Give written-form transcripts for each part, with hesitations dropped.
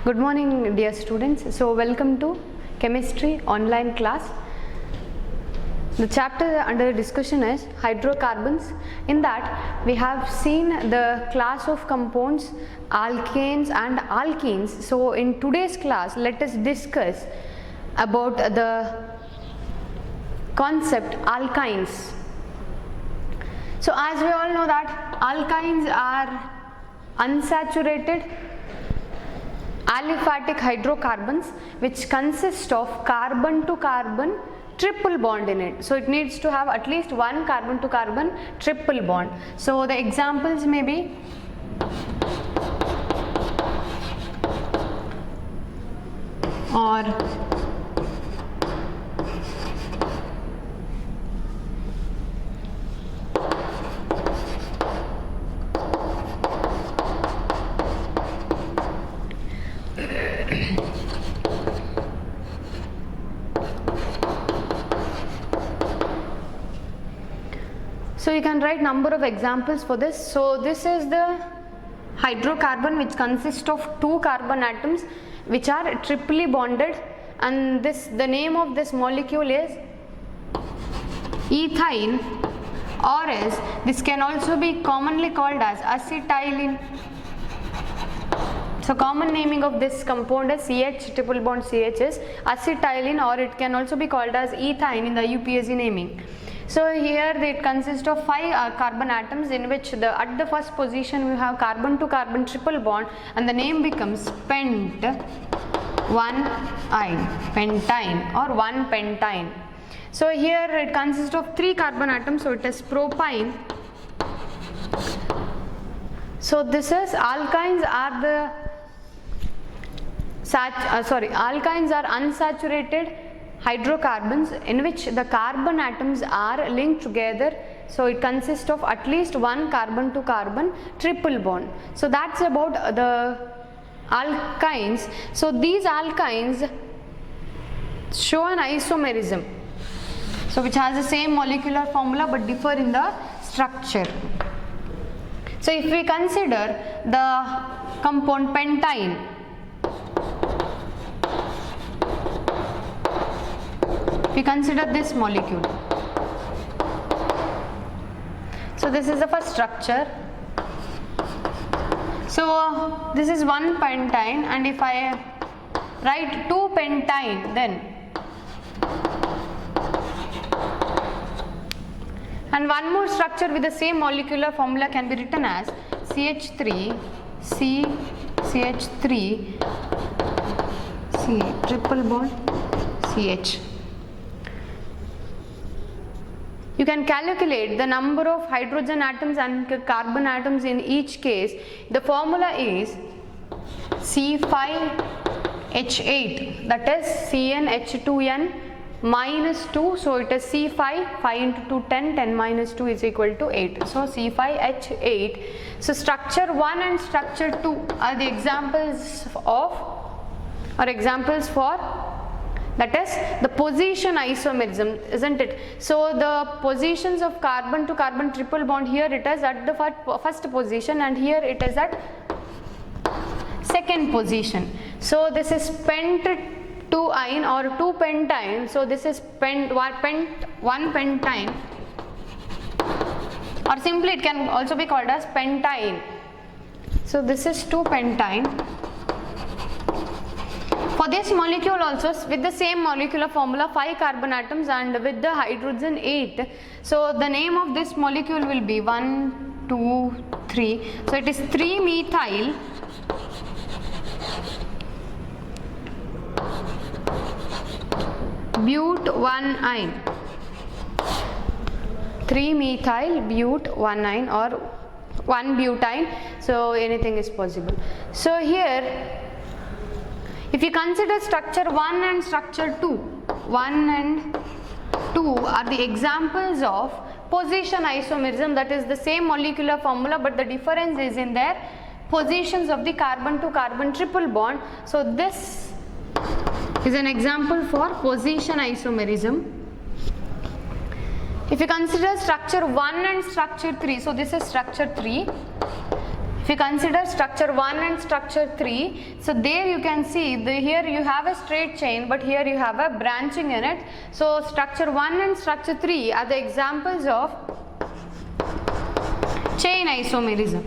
Good morning, dear students. So welcome to chemistry online class. The chapter under discussion is hydrocarbons. In that we have seen the class of compounds alkanes and alkenes. So in today's class let us discuss about the concept alkynes. So as we all know that alkynes are unsaturated aliphatic hydrocarbons which consist of carbon to carbon triple bond in it. So it needs to have at least one carbon to carbon triple bond. So the examples may be so you can write number of examples for this. So this is the hydrocarbon which consists of two carbon atoms which are triply bonded, and the name of this molecule is ethyne, or else this can also be commonly called as acetylene. So common naming of this compound is CH, triple bond CH is acetylene, or it can also be called as ethyne in the UPSC naming. So here it consists of 5 carbon atoms in which at the first position we have carbon to carbon triple bond, and the name becomes pent 1-ine, pentyne or 1-pentyne. So here it consists of 3 carbon atoms, so it is propyne. So this is alkynes are alkynes are unsaturated hydrocarbons in which the carbon atoms are linked together, so it consists of at least one carbon to carbon triple bond. So that's about the alkynes. So these alkynes show an isomerism, so which has the same molecular formula but differ in the structure. So if we consider the compound pentyne, we consider this molecule. So this is the first structure. So this is 1-pentyne, and if I write 2-pentyne, then and one more structure with the same molecular formula can be written as CH3 C CH3 C triple bond CH. You can calculate the number of hydrogen atoms and carbon atoms in each case. The formula is C5H8, that is CnH2n minus 2, so it is C5, 5 into 2 10, 10 minus 2 is equal to 8. So C5H8. So structure 1 and structure 2 are the examples for that is the position isomerism, isn't it? So the positions of carbon to carbon triple bond, here it is at the first position and here it is at second position. So this is pent 2-ine or 2-pentyne. So this is 1-pentyne, or simply it can also be called as pentyne. So this is 2-pentyne. For this molecule also with the same molecular formula, 5 carbon atoms and with the hydrogen 8. So the name of this molecule will be 1, 2, 3. So it is 3-methyl but 1-ine. 3-methyl but 1-ine or 1-butene. So anything is possible. So here if you consider structure 1 and structure 2, 1 and 2 are the examples of position isomerism, that is the same molecular formula but the difference is in their positions of the carbon to carbon triple bond. So this is an example for position isomerism. If you consider structure 1 and structure 3, so this is structure 3. If you consider structure 1 and structure 3, so there you can see here you have a straight chain, but here you have a branching in it. So structure 1 and structure 3 are the examples of chain isomerism.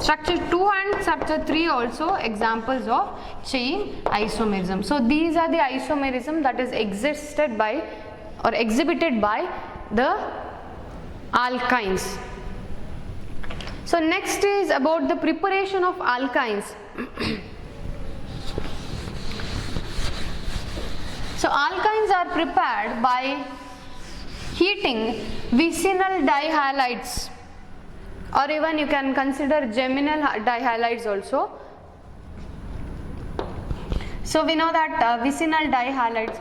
Structure 2 and structure 3 also examples of chain isomerism. So these are the isomerism that is existed by or exhibited by the alkynes. So next is about the preparation of alkynes. So alkynes are prepared by heating vicinal dihalides, or even you can consider geminal dihalides also. So we know that vicinal dihalides,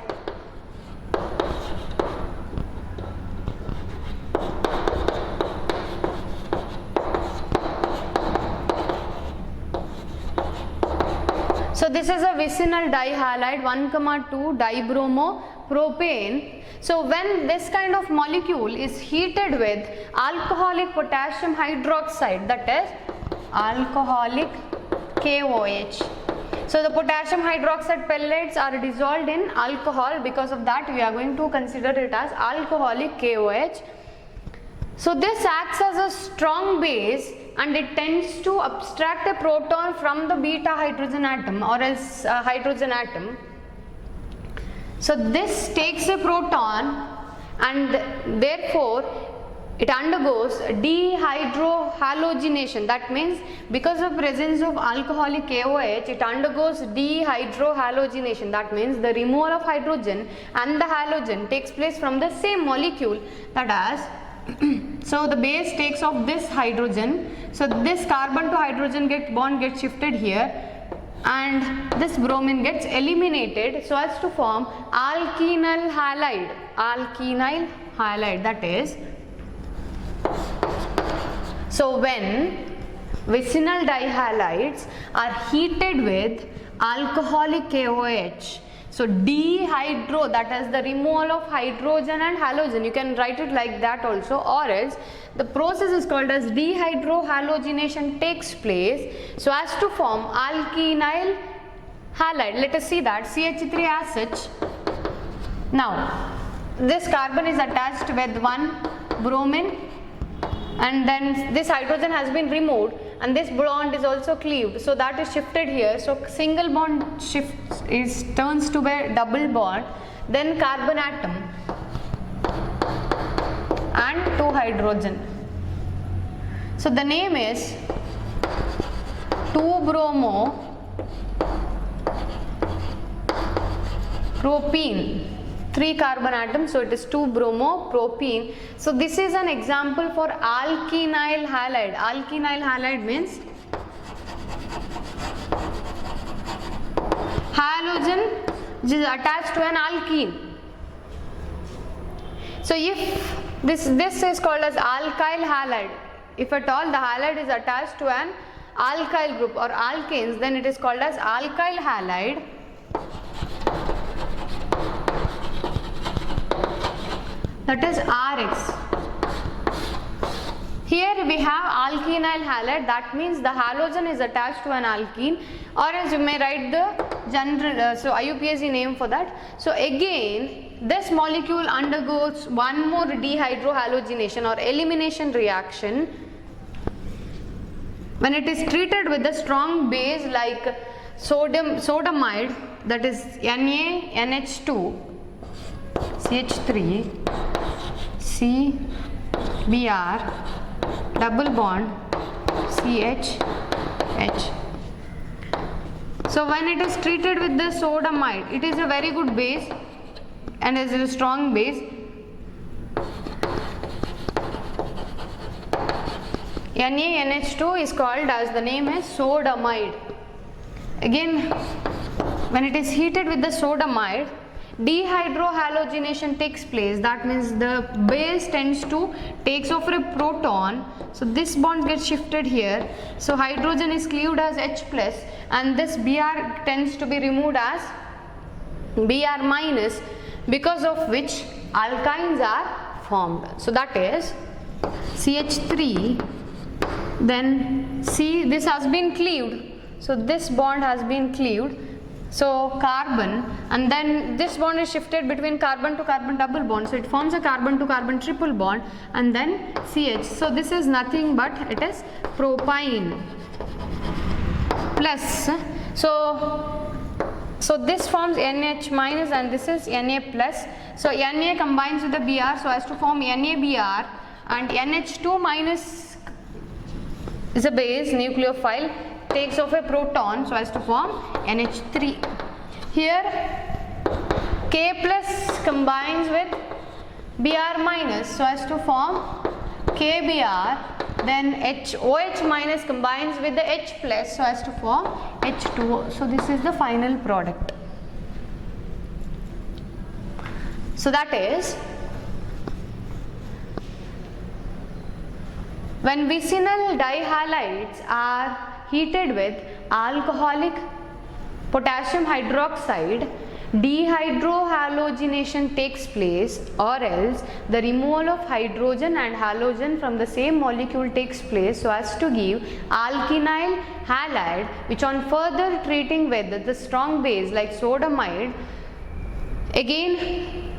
so this is a vicinal dihalide 1,2 dibromo-propane. So when this kind of molecule is heated with alcoholic potassium hydroxide, that is alcoholic KOH. So the potassium hydroxide pellets are dissolved in alcohol, because of that we are going to consider it as alcoholic KOH. So this acts as a strong base and it tends to abstract a proton from the beta hydrogen atom or else hydrogen atom. So this takes a proton and therefore it undergoes dehydrohalogenation. That means because of presence of alcoholic KOH, it undergoes dehydrohalogenation. That means the removal of hydrogen and the halogen takes place from the same molecule, that as so the base takes off this hydrogen, so this carbon to hydrogen bond gets shifted here and this bromine gets eliminated so as to form alkenyl halide. Alkenyl halide, that is, so when vicinal dihalides are heated with alcoholic KOH, so dehydro, that is the removal of hydrogen and halogen, you can write it like that also, or else the process is called as dehydrohalogenation takes place so as to form alkenyl halide. Let us see that CH3 as such. Now this carbon is attached with one bromine and then this hydrogen has been removed and this bond is also cleaved, so that is shifted here. So single bond turns to a double bond, then carbon atom and two hydrogen. So the name is 2-bromo-propene. 3 carbon atoms, so it is 2-bromo-propene. So this is an example for alkenyl halide. Alkenyl halide means halogen which is attached to an alkene. So if this is called as alkyl halide, if at all the halide is attached to an alkyl group or alkanes, then it is called as alkyl halide. That is RX. Here we have alkenyl halide, that means the halogen is attached to an alkene, or as you may write the general so IUPAC name for that. So again this molecule undergoes one more dehydrohalogenation or elimination reaction when it is treated with a strong base like sodamide, that is NaNH2 CH3 CBr double bond CH H. So when it is treated with the sodamide, it is a very good base and is a strong base. NaNH2 is called as, the name is sodamide. Again, when it is heated with the sodamide, dehydrohalogenation takes place. That means the base tends to takes off a proton, so this bond gets shifted here, so hydrogen is cleaved as H plus and this Br tends to be removed as Br minus, because of which alkynes are formed. So that is CH3 then see, this has been cleaved, so this bond has been cleaved, so carbon, and then this bond is shifted between carbon to carbon double bond, so it forms a carbon to carbon triple bond, and then CH. So this is nothing but it is propyne plus, so this forms NH minus and this is Na plus. So Na combines with the Br so as to form NaBr, and NH2 minus is a base nucleophile, takes off a proton so as to form NH3. Here K plus combines with Br minus so as to form KBr, then OH minus combines with the H plus so as to form H2O. So this is the final product. So that is, when vicinal dihalides are heated with alcoholic potassium hydroxide, dehydrohalogenation takes place, or else the removal of hydrogen and halogen from the same molecule takes place so as to give alkynyl halide, which on further treating with the strong base like sodamide, again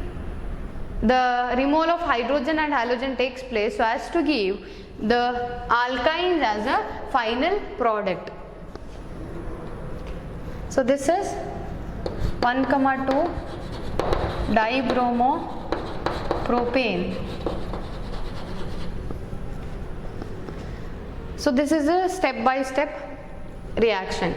the removal of hydrogen and halogen takes place so as to give the alkynes as a final product. So this is 1,2 dibromopropane. So this is a step-by-step reaction.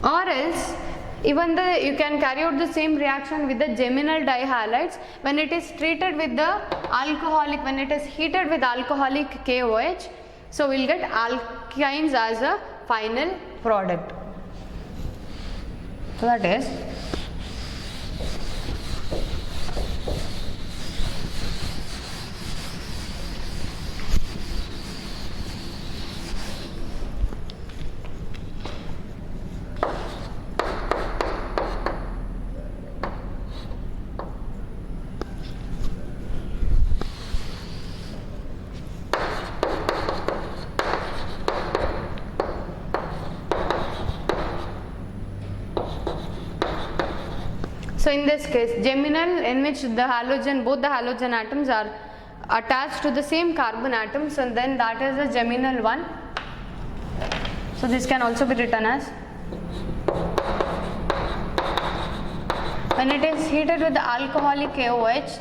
Or else even you can carry out the same reaction with the geminal dihalides when it is treated with the alcoholic, when it is heated with alcoholic KOH. So we will get alkynes as a final product. So that is so in this case, geminal, in which both the halogen atoms are attached to the same carbon atoms, and then that is a geminal one. So this can also be written as, when it is heated with the alcoholic KOH,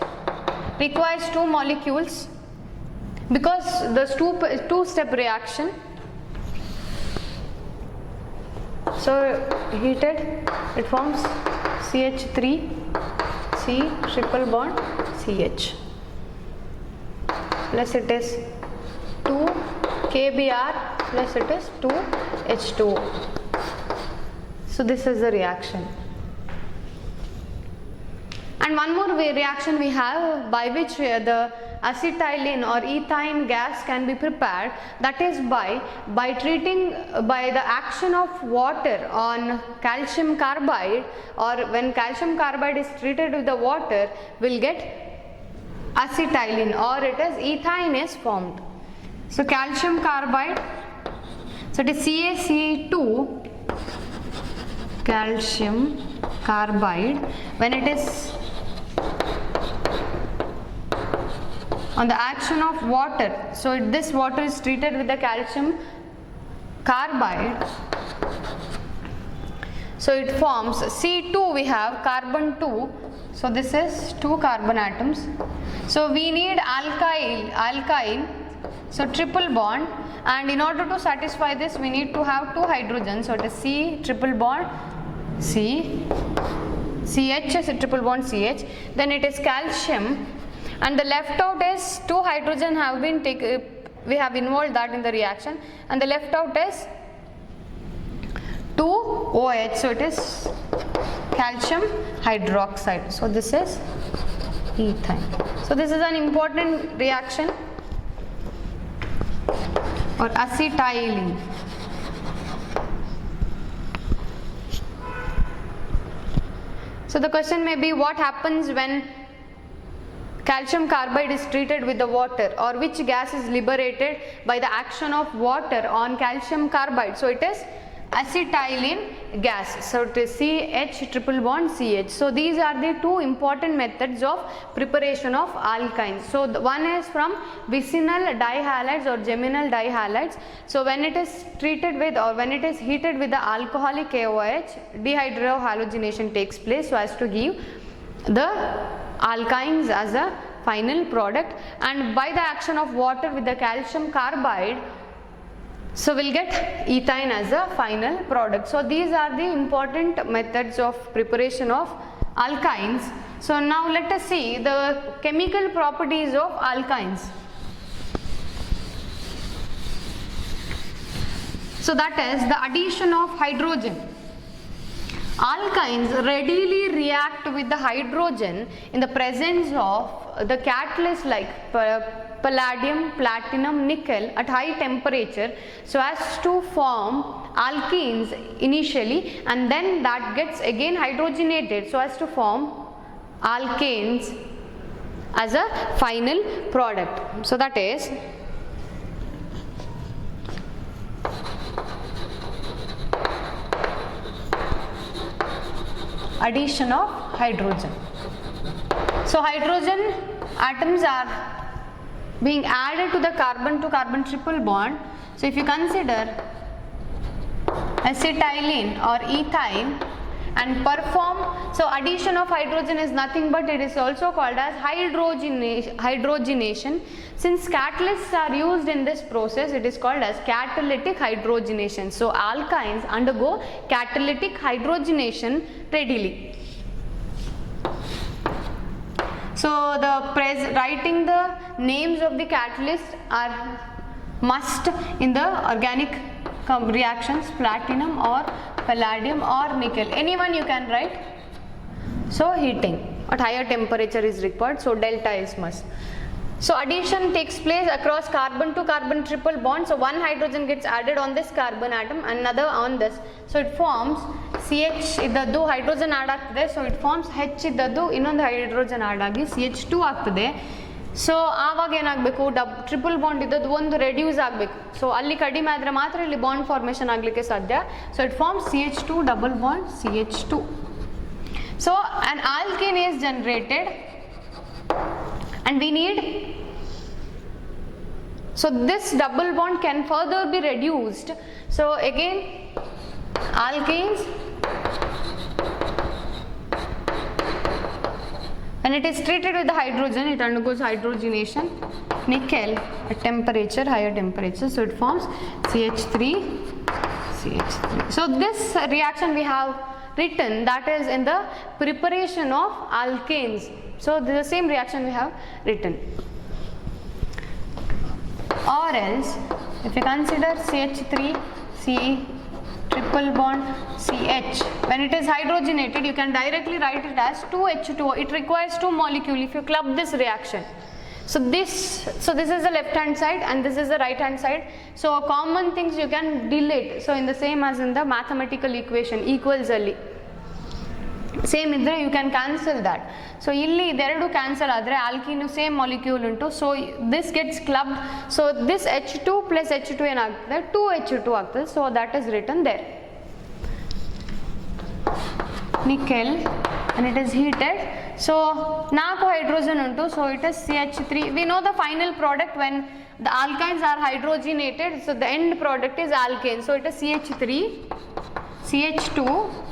requires two molecules because the two-step reaction. So heated, it forms CH3, C triple bond CH, plus it is 2 KBr plus it is 2 H2O. So this is the reaction. And one more reaction we have by which the acetylene or ethane gas can be prepared, that is by the action of water on calcium carbide, or when calcium carbide is treated with the water, will get acetylene, or it is ethane is formed. So calcium carbide, so it is CaC2 calcium carbide, when it is on the action of water, so this water is treated with the calcium carbide, so it forms C2, we have carbon 2, so this is 2 carbon atoms, so we need alkyne, so triple bond, and in order to satisfy this we need to have 2 hydrogens, so it is C triple bond C, CH is a triple bond CH, then it is calcium, and the left out is 2 hydrogen have been taken, we have involved that in the reaction, and the left out is 2 OH, so it is calcium hydroxide, so this is ethane. So this is an important reaction, or acetylene. So the question may be, what happens when calcium carbide is treated with the water, or which gas is liberated by the action of water on calcium carbide? So it is acetylene gas. So it is CH triple bond CH. So these are the two important methods of preparation of alkynes. So the one is from vicinal dihalides or geminal dihalides. So when it is treated with, or when it is heated with the alcoholic KOH, dehydrohalogenation takes place so as to give the alkynes as a final product, and by the action of water with the calcium carbide, so we'll get ethine as a final product. So these are the important methods of preparation of alkynes. So now let us see the chemical properties of alkynes. So that is the addition of hydrogen. Alkynes readily react with the hydrogen in the presence of the catalyst like palladium, platinum, nickel at high temperature, so as to form alkenes initially, and then that gets again hydrogenated so as to form alkanes as a final product. So that is addition of hydrogen. So hydrogen atoms are being added to the carbon triple bond. So if you consider acetylene or ethine and perform, so addition of hydrogen is nothing but it is also called as hydrogenation. Since catalysts are used in this process, it is called as catalytic hydrogenation. So alkynes undergo catalytic hydrogenation readily. So writing the names of the catalysts are must in the organic reactions, platinum or palladium or nickel, anyone you can write. So heating at higher temperature is required, so delta is must. So addition takes place across carbon to carbon triple bond. So one hydrogen gets added on this carbon atom, another on this. So it forms CH idaddu hydrogen add agtade. So it forms H idaddu innondu hydrogen add agi CH2 ಆಗ್ತದೆ. So ಆವಾಗ ಏನಾಗಬೇಕು, triple bond ಇದ್ದದ್ದು ಒಂದು reduce ಆಗಬೇಕು. So ಅಲ್ಲಿ ಕಡಿಮೆ ಆದರೆ ಮಾತ್ರ ಇಲ್ಲಿ ಬಾಂಡ್ ಫಾರ್ಮೇಷನ್ ಆಗಲಿಕ್ಕೆ ಸಾಧ್ಯ. So it forms CH2 double bond CH2. So an alkene is generated and we need, so this double bond can further be reduced. So again alkenes, when it is treated with the hydrogen, it undergoes hydrogenation, nickel at temperature, higher temperature, so it forms CH3. So this reaction we have written, that is in the preparation of alkanes. So this is the same reaction we have written. Or else if you consider CH3 C triple bond CH, when it is hydrogenated you can directly write it as 2H2O. It requires two molecules if you club this reaction. So this is the left hand side and this is the right hand side. So common things you can delete. So in the same as in the mathematical equation, equals ಅಲ್ಲಿ same ಇದ್ದರೆ you can cancel that. So ಇಲ್ಲಿ ಇದೆರಡು cancel ಆದರೆ alkene same molecule ಉಂಟು. So this gets clubbed. So this H2 plus H2 ಏನಾಗ್ತದೆ, 2H2 ಆಗ್ತದೆ. So that is written there. Nickel and it is heated. So 4 hydrogen unto, so it is CH3. We know the final product when the alkynes are hydrogenated, so the end product is alkane. So it is CH3 CH2,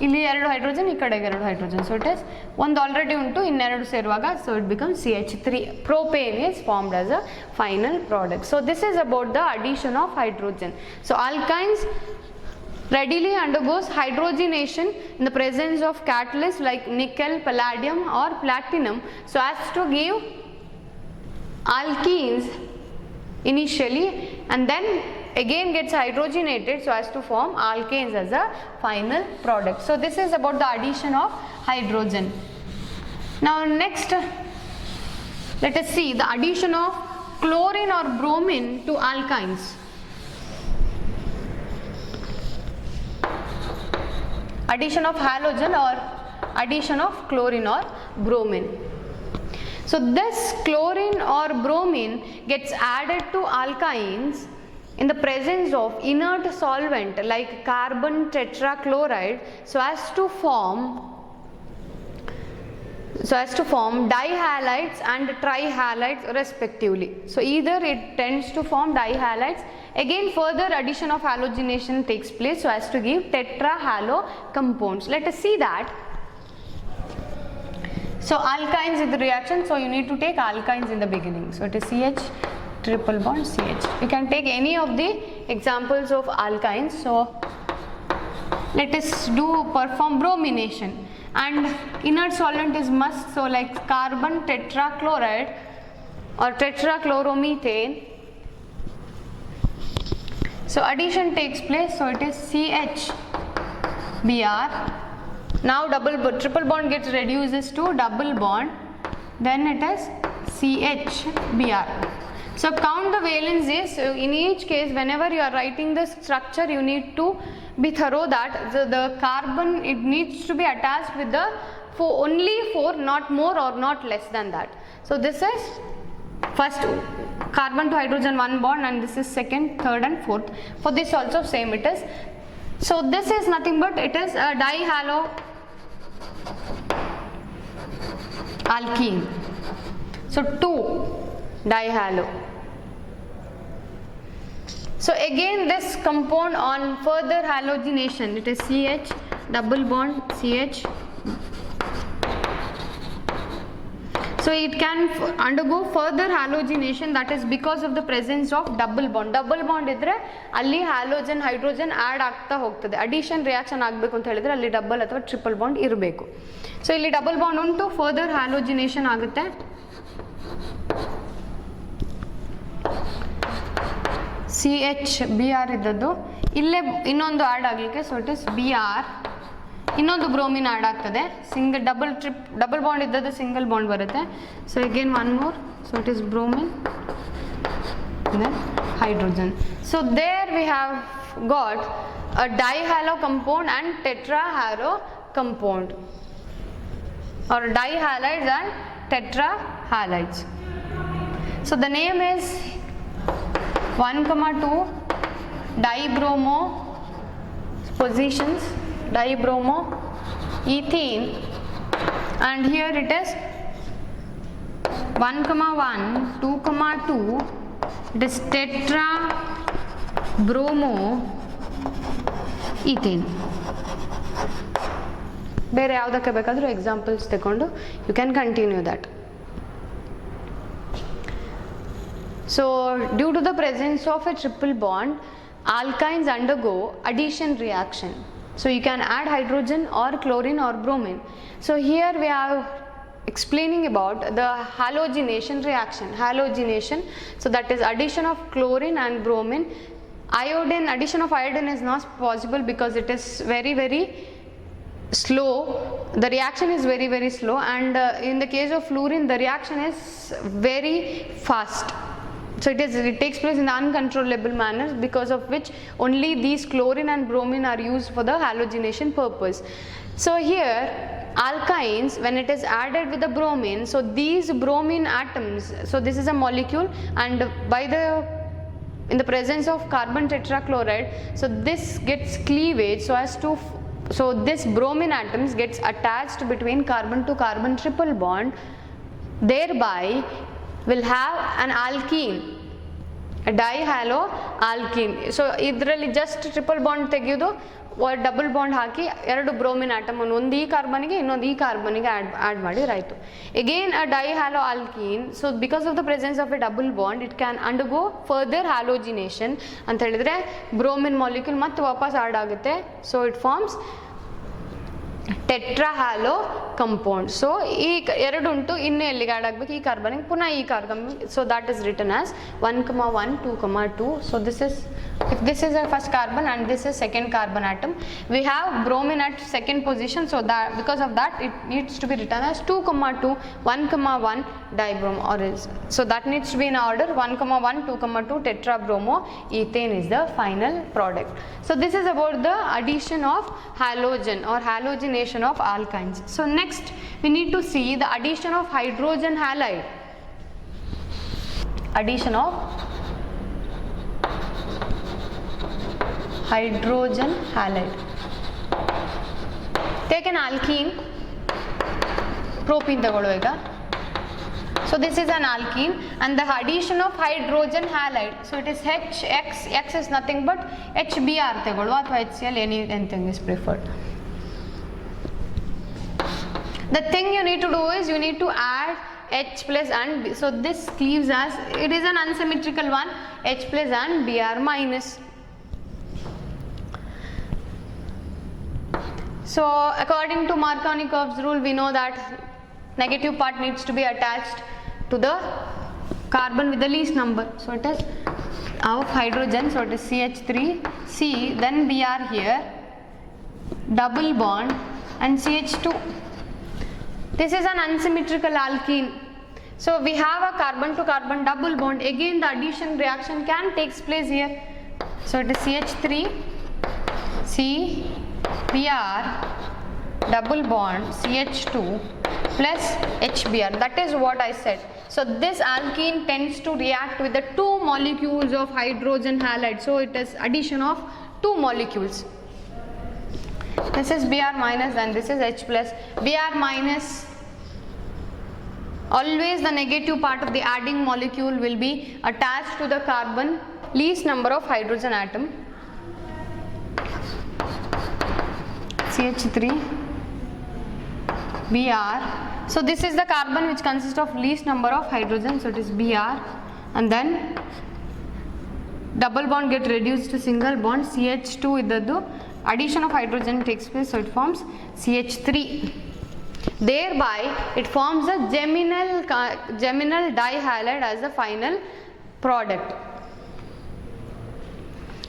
ಇಲ್ಲಿ 2 hydrogen, ಈ ಕಡೆಗೆ 2 hydrogen, so it is ಒಂದು already ಉಂಟು, ಇನ್ನೆರಡು ಸೇರುವಾಗ so it becomes CH3. Propane is formed as a final product. So this is about the addition of hydrogen. So alkynes readily undergoes hydrogenation in the presence of catalysts like nickel, palladium or platinum, so as to give alkenes initially, and then again gets hydrogenated so as to form alkanes as a final product. So this is about the addition of hydrogen. Now next let us see the addition of chlorine or bromine to alkynes. Addition of halogen or addition of chlorine or bromine. So this chlorine or bromine gets added to alkynes in the presence of inert solvent like carbon tetrachloride so as to form dihalides and trihalides respectively. So either it tends to form dihalides, again further addition of halogenation takes place so as to give tetrahalo compounds. Let us see that. So alkynes in the reaction, so you need to take alkynes in the beginning. So it is CH triple bond CH. You can take any of the examples of alkynes. So let us perform bromination, and inert solvent is must, so like carbon tetrachloride or tetrachloromethane. So addition takes place, so it is CHBr. Now triple bond gets reduces to double bond, then it is CHBr. So count the valencies. So in each case, whenever you are writing the structure, you need to be thorough that the carbon, it needs to be attached with the only 4, not more or not less than that. So this is first carbon to hydrogen 1 bond, and this is second, third and fourth. For this also same it is. So this is nothing but it is a dihalo alkene. So 2 dihalo. So again this compound on further halogenation, it is CH double bond CH. So it can undergo further halogenation, that is because of the presence of double bond. Double bond idre alli halogen hydrogen add ಆಗ್ತಾ ಹೋಗ್ತದೆ. Addition reaction ಆಗಬೇಕು ಅಂತ ಹೇಳಿದ್ರೆ ಅಲ್ಲಿ double ಅಥವಾ triple bond ಇರಬೇಕು. So ಇಲ್ಲಿ double bond ಉಂಟು, ಫರ್ದರ್ ಹ್ಯಾಲೋಜಿನೇಷನ್ ಆಗುತ್ತೆ. CHBr ಇದ್ದದ್ದು ಇಲ್ಲೇ ಇನ್ನೊಂದು ಆ್ಯಡ್ ಆಗಲಿಕ್ಕೆ, ಸೊ ಇಟ್ ಇಸ್ BR, ಇನ್ನೊಂದು ಬ್ರೋಮಿನ್ ಆ್ಯಡ್ ಆಗ್ತದೆ. ಡಬಲ್ ಬಾಂಡ್ ಇದ್ದದ್ದು ಸಿಂಗಲ್ ಬಾಂಡ್ ಬರುತ್ತೆ. So again one more, so it is bromine then hydrogen. So there we have got a dihalo compound and tetrahalo compound, or dihalides and tetrahalides. So the name is 1,2 dibromo positions, dibromo ethene, and here it is 1,1 2,2, it is tetra bromo ethane. ಬೇರೆ ಯಾವುದಕ್ಕೆ ಬೇಕಾದರೂ examples ತಗೊಂಡು you can continue that. So due to the presence of a triple bond, alkynes undergo addition reaction. So you can add hydrogen or chlorine or bromine. So here we are explaining about the halogenation reaction. Halogenation, so that is addition of chlorine and bromine. Iodine, addition of iodine is not possible because it is very slow. The reaction is very slow, and in the case of fluorine the reaction is very fast. So it takes place in the uncontrollable manner, because of which only these chlorine and bromine are used for the halogenation purpose. So here alkynes, when it is added with the bromine, so these bromine atoms, so this is a molecule, and in the presence of carbon tetrachloride, so this gets cleavage so this bromine atoms gets attached between carbon to carbon triple bond, thereby will have an alkene, a dihalo alkene. So ಇದರಲ್ಲಿ just triple bond ತೆಗೆಯೋದು, double bond ಹಾಕಿ ಎರಡು bromine atom ಒಂದು ಈ ಕಾರ್ಬನ್ಗೆ ಇನ್ನೊಂದು ಈ ಕಾರ್ಬನ್ಗೆ add ಮಾಡಿದ್ರೆ ಆಯಿತು. Again a dihalo alkene, so because of the presence of a double bond it can undergo further halogenation ಅಂತ ಹೇಳಿದರೆ ಬ್ರೋಮಿನ್ ಮಾಲಿಕ್ಯೂಲ್ ಮತ್ತೆ ವಾಪಸ್ ಆ್ಯಡ್ ಆಗುತ್ತೆ. So it forms tetrahalo compound. So ಈ ಎರಡು ಉಂಟು, ಇನ್ನೂ ಎಲ್ಲಿಗೆ ಆ್ಯಡ್ ಆಗಬೇಕು, ಈ ಕಾರ್ಬನ್ಗೆ ಪುನಃ ಈ carbon. So that is return as 1,1 2,2. So if this is a first carbon and this is second carbon atom, we have bromine at second position, so that because of that it needs to be written as 2,2 1,1 dibromo, or else so that needs to be in order. 1,1 2,2 tetrabromo ethane is the final product. So this is about the addition of halogen or halogenation addition of alkynes. So next we need to see the addition of hydrogen halide. Addition of hydrogen halide. Take an alkene, propene ತಗೊಳ್ಳುವ ಈಗ. So this is an alkene and the addition of hydrogen halide. So it is X is nothing but HBr ತಗೊಳ್ಳುವ ಅಥವಾ HCl, anything is preferred. The thing you need to do is you need to add H plus and B. So this leaves as, it is an unsymmetrical one, H plus and Br minus. So according to Markovnikov's rule, we know that negative part needs to be attached to the carbon with the least number. So it is of hydrogen, so it is CH3C, then Br here, double bond and CH2. This is an unsymmetrical alkene. So we have a carbon to carbon double bond. Again the addition reaction can takes place here. So it is CH3C Br double bond CH2 plus HBr. That is what I said. So this alkene tends to react with the two molecules of hydrogen halide. So it is addition of two molecules. This is Br minus and this is H plus. Br minus, always the negative part of the adding molecule will be attached to the carbon least number of hydrogen atom. CH3 Br. So this is the carbon which consists of least number of hydrogen, so it is Br, and then double bond get reduced to single bond, CH2 idaddu addition of hydrogen takes place, so it forms CH3. Thereby it forms a geminal dihalide as the final product.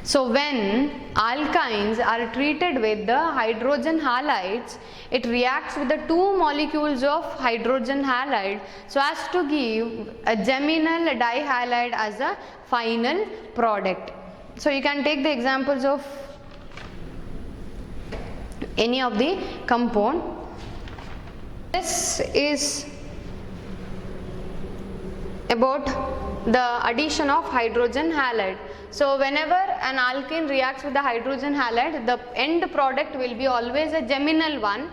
So when alkynes are treated with the hydrogen halides, it reacts with the two molecules of hydrogen halide so as to give a geminal dihalide as a final product. So you can take the examples of any of the compound. This is about the addition of hydrogen halide. So whenever an alkene reacts with the hydrogen halide, the end product will be always a geminal one,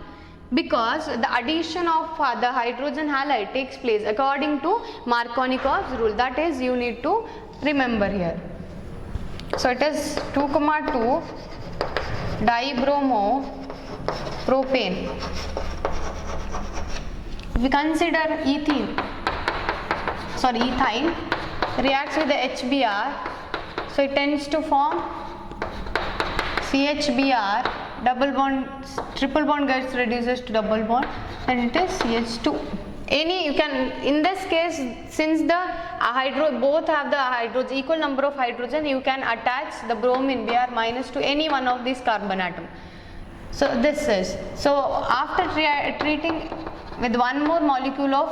because the addition of the hydrogen halide takes place according to Markovnikov's rule. That is, you need to remember here. So it is 2,2 dibromopropane. If we consider ethene reacts with the HBr, so it tends to form CHBr, double bond, triple bond gets reduces to double bond, and it is CH2. You can, in this case, since the both have the hydrogen, equal number of hydrogen, you can attach the bromine Br minus to any one of these carbon atom. So this is, so after treating with one more molecule of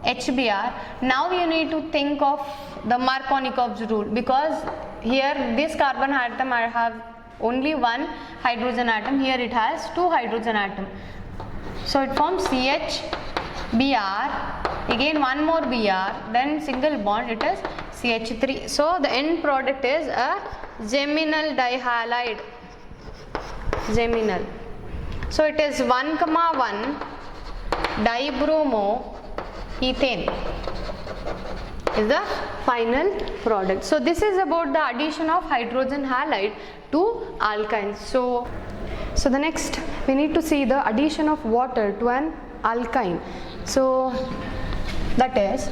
HBr, now you need to think of the Markovnikov's rule, because here this carbon atom have only one hydrogen atom, here it has two hydrogen atom. So it forms CHBr, again one more Br, then single bond, it is CH3. So the end product is a geminal dihalide. Geminal. So it is 1,1 dibromoethane is the final product. So this is about the addition of hydrogen halide to alkynes. So the next we need to see the addition of water to an alkyne. So that is,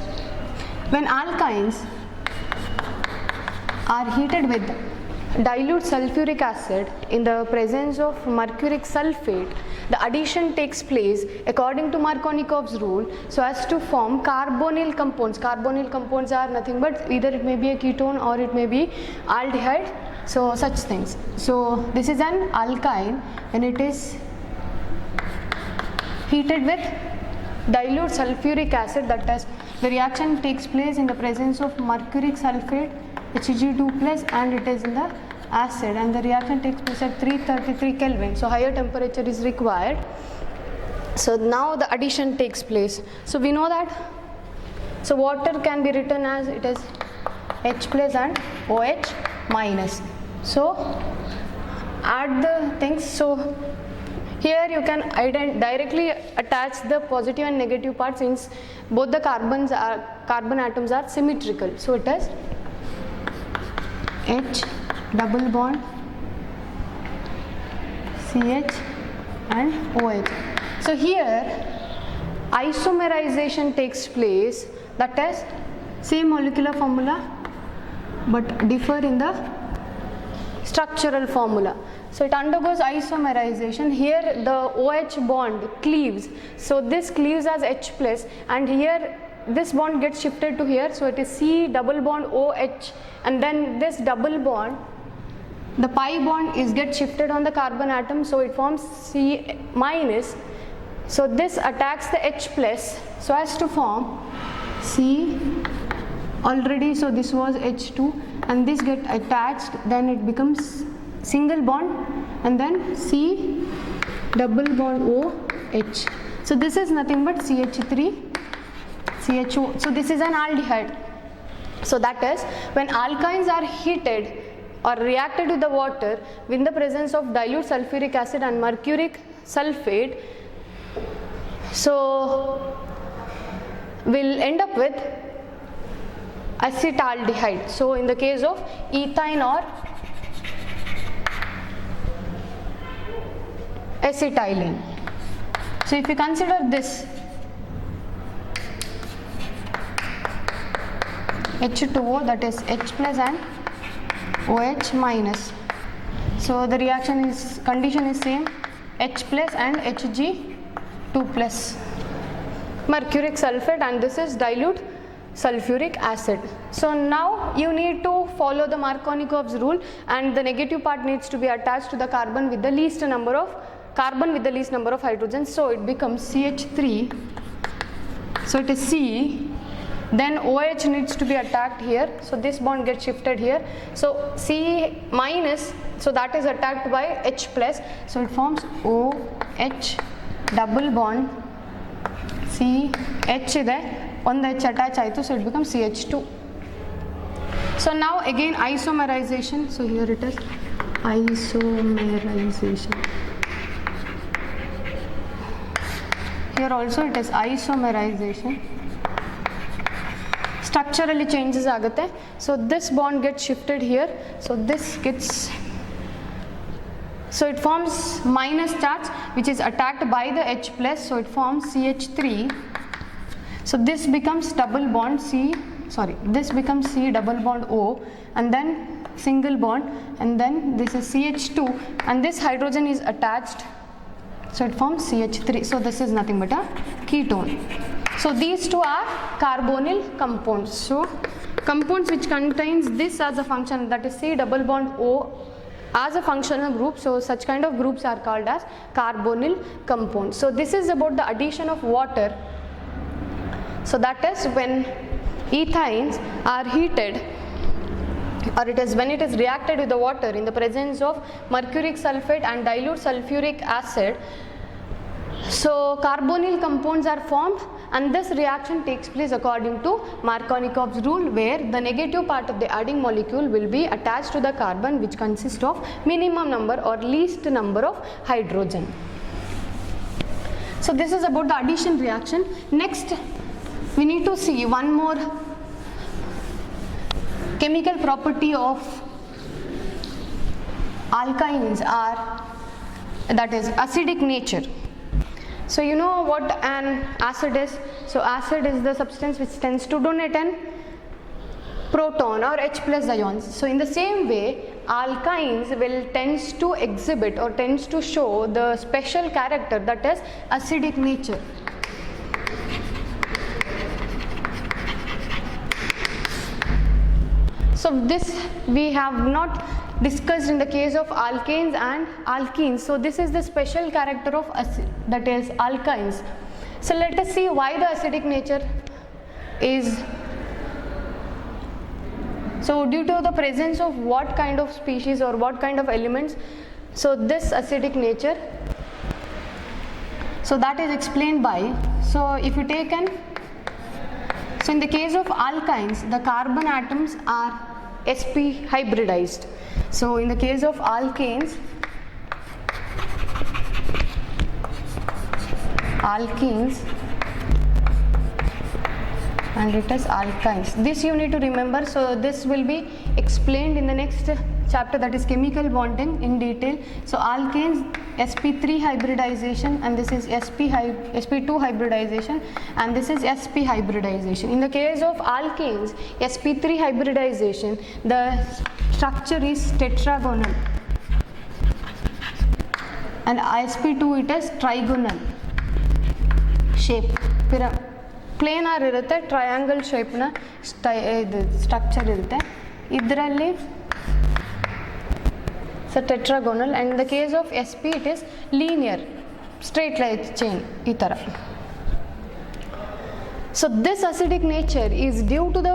when alkynes are heated with dilute sulfuric acid in the presence of mercuric sulfate, the addition takes place according to Markovnikov's rule so as to form carbonyl compounds. Carbonyl compounds are nothing but either it may be a ketone or it may be aldehyde, so such things. So this is an alkyne when it is heated with dilute sulfuric acid, that is, the reaction takes place in the presence of mercuric sulfate Hg2 plus, and it is in the acid, and the reaction takes place at 333 Kelvin. So higher temperature is required. So now the addition takes place. So we know that. So water can be written as it is H plus and OH minus. So add the things. So here you can directly attach the positive and negative part since both the carbon atoms are symmetrical. So it is H double bond CH and OH. So here isomerization takes place, that is same molecular formula but differ in the structural formula. So it undergoes isomerization. Here the OH bond cleaves, so this cleaves as H plus, and here this bond gets shifted to here, so it is C double bond OH, and then this double bond, the pi bond is get shifted on the carbon atom, so it forms C minus. So this attacks the H plus so as to form C already. So this was H2 and this get attached, then it becomes single bond and then C double bond OH. So this is nothing but CH3 CHO. So this is an aldehyde. So that is when alkynes are heated or reacted with the water in the presence of dilute sulfuric acid and mercuric sulfate, so we'll end up with acetaldehyde. So in the case of ethyne or acetylene. So if you consider this H2O, that is H plus and OH minus. So the condition is same, H plus and Hg2 plus mercuric sulfate, and this is dilute sulfuric acid. So now you need to follow the Markovnikov's rule, and the negative part needs to be attached to the carbon with the least number of hydrogens. So it becomes CH3. So it is C. Then OH needs to be attacked here, so this bond gets shifted here, so C minus, so that is attacked by H plus, so it forms OH double bond C H there, on the H attach aitu, so it becomes CH2. So now again isomerization, so here it is isomerization, here also it is isomerization. Structurally changes agate, so this bond gets shifted here, so this gets, so it forms minus charge which is attacked by the H plus, so it forms CH3. So this becomes double bond this becomes C double bond O, and then single bond, and then this is CH2 and this hydrogen is attached, so it forms CH3. So this is nothing but a ketone. So these two are carbonyl compounds. So compounds which contains this as a function, that is C double bond O as a functional group, so such kind of groups are called as carbonyl compounds. So this is about the addition of water. So that is when ethynes are heated, or it is when it is reacted with the water in the presence of mercuric sulfate and dilute sulfuric acid. So carbonyl compounds are formed, and this reaction takes place according to Markovnikov's rule, where the negative part of the adding molecule will be attached to the carbon which consists of minimum number or least number of hydrogen. So this is about the addition reaction. Next we need to see one more chemical property of alkynes are, that is acidic nature. So you know what an acid is. So acid is the substance which tends to donate an proton or H plus ions. So in the same way, alkynes will tends to exhibit or tends to show the special character, that is acidic nature. So this we have not discussed in the case of alkanes and alkenes. So this is the special character of acid, that is alkynes. So let us see why the acidic nature is. So due to the presence of what kind of species or what kind of elements, so this acidic nature So that is explained by, so if you take an, so in the case of alkynes, the carbon atoms are sp hybridized. So in the case of alkenes, and it is alkynes. This you need to remember. So this will be explained in the next chapter, that is chemical bonding in detail. So alkanes, sp3 hybridization, and this is sp2 hybridization, and this is sp hybridization. In the case of alkanes, sp3 hybridization, the structure is tetragonal, and sp2 it is trigonal shape. Planar ಇರುತ್ತೆ, triangle ಶೇಪ್ನ ಇದು structure ಇರುತ್ತೆ ಇದರಲ್ಲಿ. So tetragonal. And the case of S P it is linear straight line chain ಈ ಥರ. So this acidic nature is due to the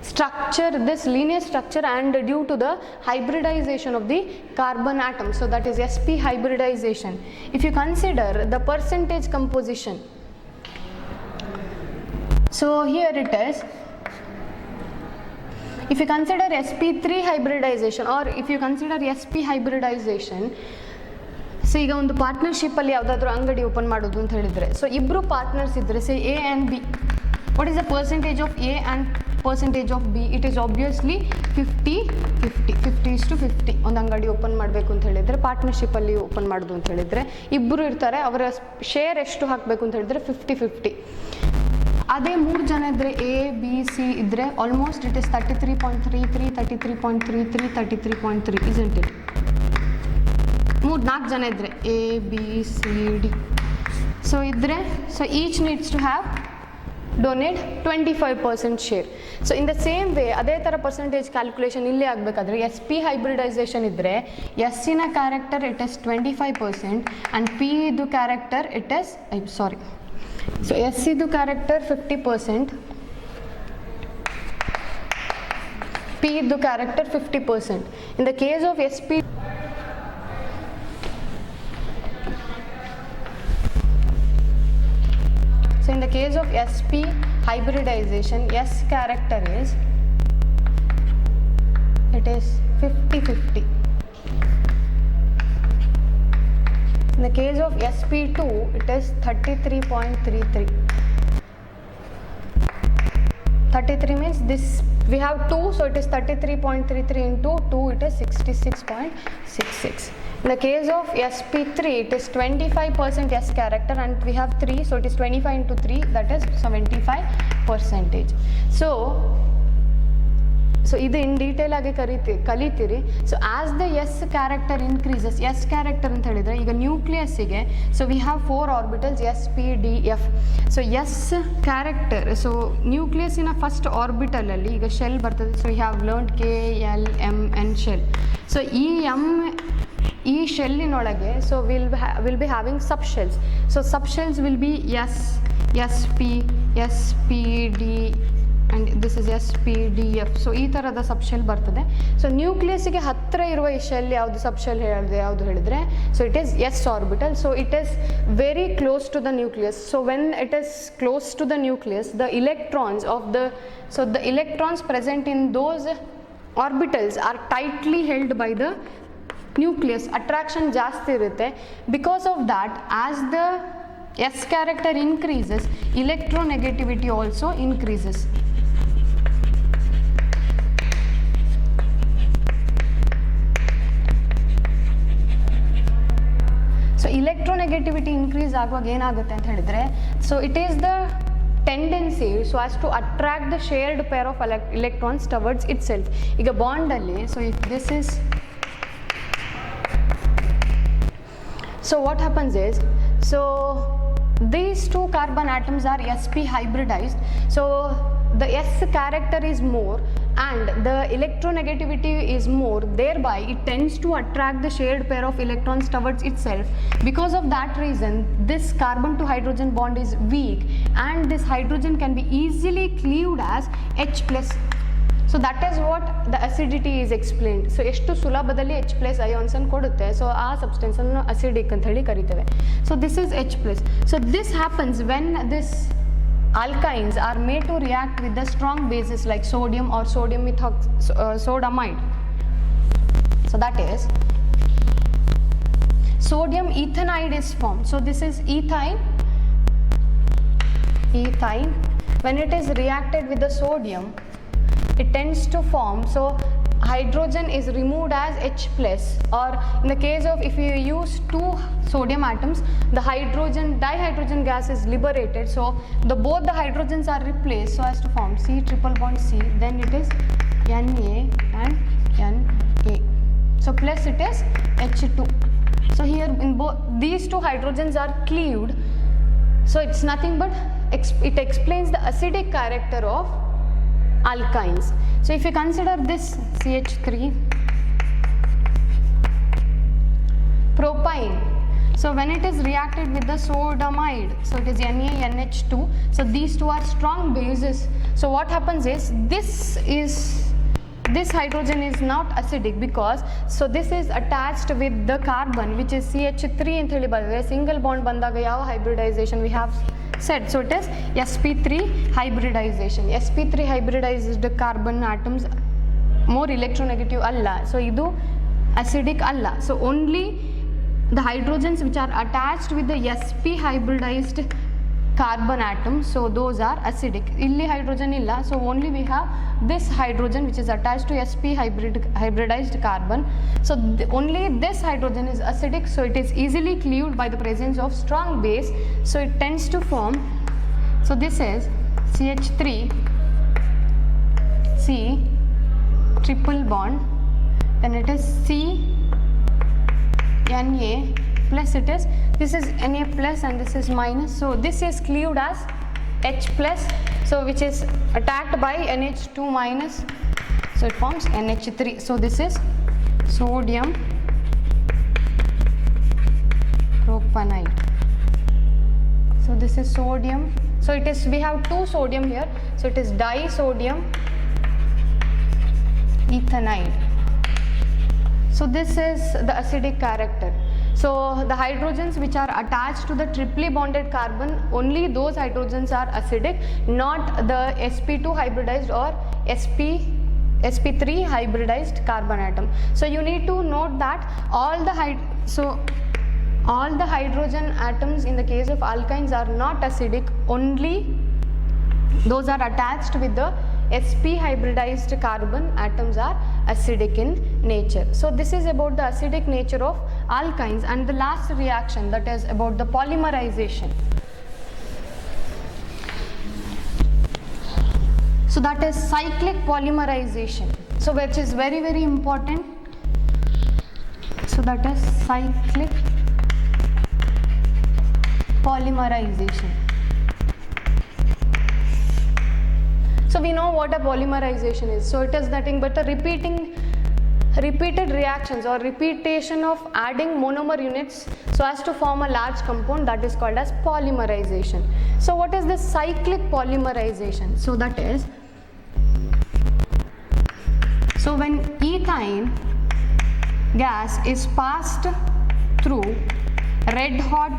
structure, this linear structure, and due to the hybridization of the carbon atom. So that is sp hybridization. If you consider the percentage composition, so here it is, if you consider sp3 hybridization or if you consider sp hybridization, so ಈಗ ಒಂದು ಪಾರ್ಟ್ನರ್ಶಿಪ್ಪಲ್ಲಿ ಯಾವುದಾದ್ರೂ ಅಂಗಡಿ open ಮಾಡೋದು ಅಂತ ಹೇಳಿದರೆ, so ಇಬ್ಬರು partners ಇದ್ದರೆ, say A and B, what is the percentage of A and percentage of B? It is obviously 50-50 ಒಂದು ಅಂಗಡಿ ಓಪನ್ ಮಾಡಬೇಕು ಅಂತ ಹೇಳಿದರೆ, ಪಾರ್ಟ್ನರ್ಶಿಪ್ಪಲ್ಲಿ ಓಪನ್ ಮಾಡೋದು ಅಂತ ಹೇಳಿದರೆ, ಇಬ್ಬರು ಇರ್ತಾರೆ, ಅವರ ಶೇರ್ ಎಷ್ಟು ಹಾಕಬೇಕು ಅಂತ ಹೇಳಿದರೆ 50-50. ಅದೇ 3 ಜನ ಇದ್ದರೆ, ಎ ಬಿ ಸಿ ಇದ್ದರೆ, almost it is 33.33, 33.33, 33.3, isn't it? 3-4 ಜನ ಇದ್ದರೆ, A B C D, so ಇದ್ದರೆ, so each needs to have donate 25% share. So in the same way ಅದೇ ಥರ ಪರ್ಸೆಂಟೇಜ್ ಕ್ಯಾಲ್ಕುಲೇಷನ್ ಇಲ್ಲೇ ಆಗಬೇಕಾದ್ರೆ, ಎಸ್ ಪಿ ಹೈಬ್ರಿಡೈಸೇಷನ್ ಇದ್ದರೆ ಎಸ್ಸಿನ character it is 25% and P ಇದು character it is so S ಇದು character 50%, P ಇದು character 50%. In the case of S P, so in the case of sp hybridization, S character is, it is 50-50. In the case of sp2 it is 33.33. 33 means this we have 2, so it is 33.33 into 2, it is 66.66. In the case of sp3 it is 25% S character and we have 3, so it is 25 into 3, that is 75%. So ಇದು in detail ಆಗಿ ಕಲಿತೀರಿ. So as the S character increases, S character ಅಂತ ಹೇಳಿದರೆ ಈಗ ನ್ಯೂಕ್ಲಿಯಸ್ಸಿಗೆ, so we have 4 orbitals S P D F. So S character, so ನ್ಯೂಕ್ಲಿಯಸ್ಸಿನ first ಆರ್ಬಿಟಲಲ್ಲಿ ಈಗ ಶೆಲ್ ಬರ್ತದೆ. So you have learned KLMN shell. So ಈ ಶೆಲ್ಲಿನೊಳಗೆ so will be having sub shells. So sub shells will be SP, SPD and this is SPDF. So ಈ ಥರದ ಸಬ್ shell ಬರ್ತದೆ. So ನ್ಯೂಕ್ಲಿಯಸ್ಸಿಗೆ ಹತ್ತಿರ ಇರುವ ಈ ಶೆಲ್ ಯಾವುದು ಸಬ್ ಶೆಲ್ ಯಾವುದು ಹೇಳಿದ್ರೆ, so it is S orbital. So it is very close to the nucleus. So when it is close to the nucleus, the electrons of the electrons present in those orbitals are tightly held by the nucleus. Attraction ಜಾಸ್ತಿ ಇರುತ್ತೆ. Because of that, as the S character increases, electronegativity also increases. So electronegativity increase ಆಗುವಾಗ ಏನಾಗುತ್ತೆ ಅಂತ ಹೇಳಿದರೆ, so it is the tendency so as to attract the shared pair of electrons towards itself. ಈಗ ಬಾಂಡಲ್ಲಿ, so if this is, so what happens is, so these two carbon atoms are sp hybridized. So the S character is more and the electronegativity is more, thereby it tends to attract the shared pair of electrons towards itself. Because of that reason, this carbon to hydrogen bond is weak and this hydrogen can be easily cleaved as H+. So so that is what the acidity is explained. So ಎಷ್ಟು ಸುಲಭದಲ್ಲಿ H plus ಅಯಾನ್ಸನ್ನು ಕೊಡುತ್ತೆ, so ಆ ಸಬ್ಸ್ಟೆನ್ಸನ್ನು acidic ಅಂತ ಹೇಳಿ ಕರಿತೇವೆ. So this is H plus. So this happens when this alkynes are made to react with the strong bases like sodium or sodium sodamide. So that is sodium ethanide is formed. So this is ethyne. When it is reacted with the sodium, it tends to form, so hydrogen is removed as H plus, or in the case of if you use two sodium atoms, the dihydrogen gas is liberated, so both the hydrogens are replaced so as to form C triple bond C, then it is Na and Na. So plus it is H2. So here in both these two hydrogens are cleaved, so it's nothing but it explains the acidic character of alkynes. So if you consider this CH3 propyne, so when it is reacted with the sodamide, so it is NaNH2, so these two are strong bases. So what happens is this hydrogen is not acidic because so this is attached with the carbon which is CH3 ಅಂತ ಹೇಳಿ ಬಂದಿದೆ. Single bond ಬಂದಾಗ ಯಾವ hybridization we have said, so it is sp3 hybridization. sp3 hybridized carbon atoms more electronegative alla, so idu acidic alla. So only the hydrogens which are attached with the sp hybridized carbon atoms, so those are acidic. Illi hydrogen illa, so only we have this hydrogen which is attached to sp hybridized carbon, so only this hydrogen is acidic, so it is easily cleaved by the presence of strong base, so it tends to form, so this is CH3 C triple bond, then it is C Na plus, it is this is Na plus and this is minus, so this is cleaved as H plus, so which is attacked by NH2 minus, so it forms NH3. So this is sodium propanide. So this is sodium, so it is, we have two sodium here, so it is disodium ethanide. So this is the acidic character. So the hydrogens which are attached to the triply bonded carbon, only those hydrogens are acidic, not the sp2 hybridized or sp3 hybridized carbon atom. So you need to note that all the hydrogen atoms in the case of alkynes are not acidic, only those are attached with the sp hybridized carbon atoms are acidic in nature. So this is about the acidic nature of alkynes, and the last reaction, that is about the polymerization. So that is cyclic polymerization, so which is very very important. So that is cyclic polymerization. So we know what a polymerization is. So it is nothing but a repeated reactions or repetition of adding monomer units so as to form a large compound, that is called as polymerization. So what is this cyclic polymerization? So that is, so when ethyne gas is passed through red hot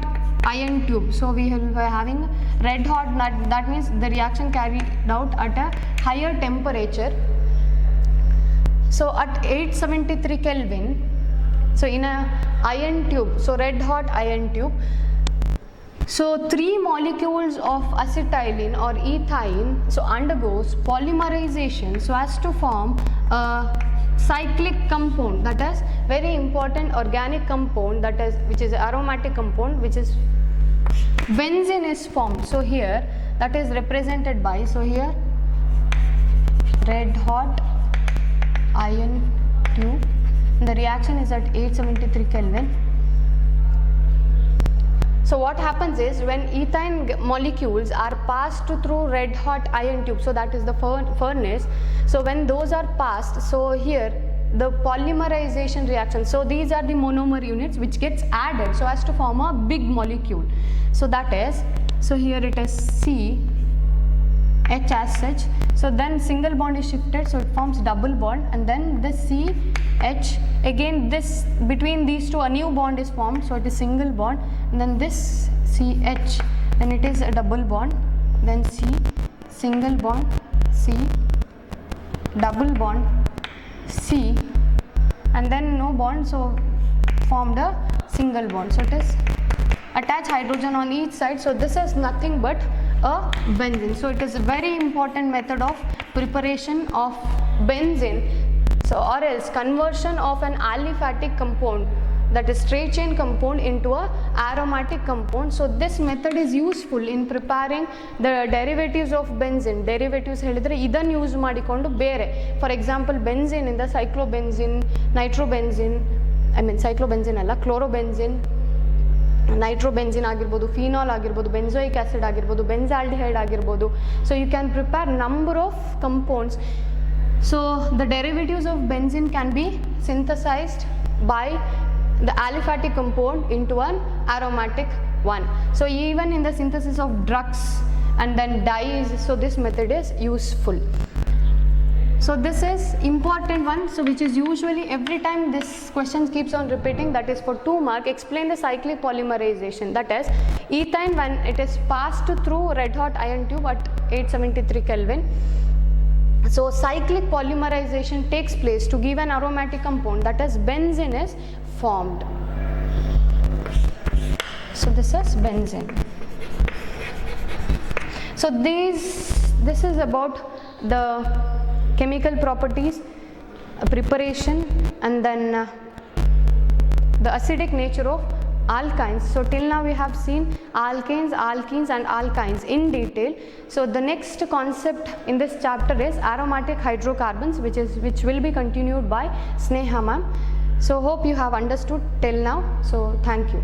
iron tube, so we will be having red hot, that means the reaction carried out at a higher temperature, so at 873 Kelvin, so in a iron tube, so red hot iron tube, so 3 molecules of acetylene or ethyne so undergoes polymerization so as to form a cyclic compound, that is very important organic compound, that is which is aromatic compound, which is benzene is formed. So here that is represented by, so here red hot iron tube, the reaction is at 873 Kelvin. So what happens is when ethyne molecules are passed through red hot iron tube, so that is the furnace, so when those are passed, so here the polymerization reaction, so these are the monomer units which gets added so as to form a big molecule. So that is, so here it is C H as such. So then single bond is shifted, so it forms double bond, and then this CH, again this between these two a new bond is formed, so it is single bond, and then this CH, then it is a double bond, then C, single bond, C, double bond, C, and then no bond, so formed a single bond. So it is attach hydrogen on each side, so this is nothing but a benzene. So it is a very important method of preparation of benzene, so or else conversion of an aliphatic compound, that is straight chain compound, into a aromatic compound. So this method is useful in preparing the derivatives of benzene. Derivatives ಹೇಳಿದ್ರೆ ಇದನ್ನು use ಮಾಡಿಕೊಂಡು ಬೇರೆ, for example benzene ಇಂದ ಸೈಕ್ಲೋಬೆನ್ಝೀನ್, ನೈಟ್ರೋಬೆನ್ಝೀನ್, I mean ಸೈಕ್ಲೋಬೆನ್ಝೀನ್ ಅಲ್ಲ, ಕ್ಲೋರೋಬೆನ್ಝೀನ್, ನೈಟ್ರೋಬೆನ್ಝೀನ್ ಆಗಿರ್ಬೋದು, phenol ಆಗಿರ್ಬೋದು, ಬೆಂಜೋಯಿಕ್ acid ಆಗಿರ್ಬೋದು, benzaldehyde ಆಗಿರ್ಬೋದು. So you can prepare number of compounds. So the derivatives of benzene can be synthesized by the aliphatic compound into an aromatic one. So even in the synthesis of drugs and then dyes, so this method is useful. So this is important one, so which is usually every time this question keeps on repeating, that is for 2 mark. Explain the cyclic polymerization, that is ethane when it is passed through red hot iron tube at 873 Kelvin. So cyclic polymerization takes place to give an aromatic compound, that is benzene is formed. So this is benzene. So this is about the chemical properties, preparation, and then the acidic nature of alkynes. So till now we have seen alkanes, alkenes and alkynes in detail. So the next concept in this chapter is aromatic hydrocarbons, which will be continued by Sneha ma'am. So hope you have understood till now. So thank you.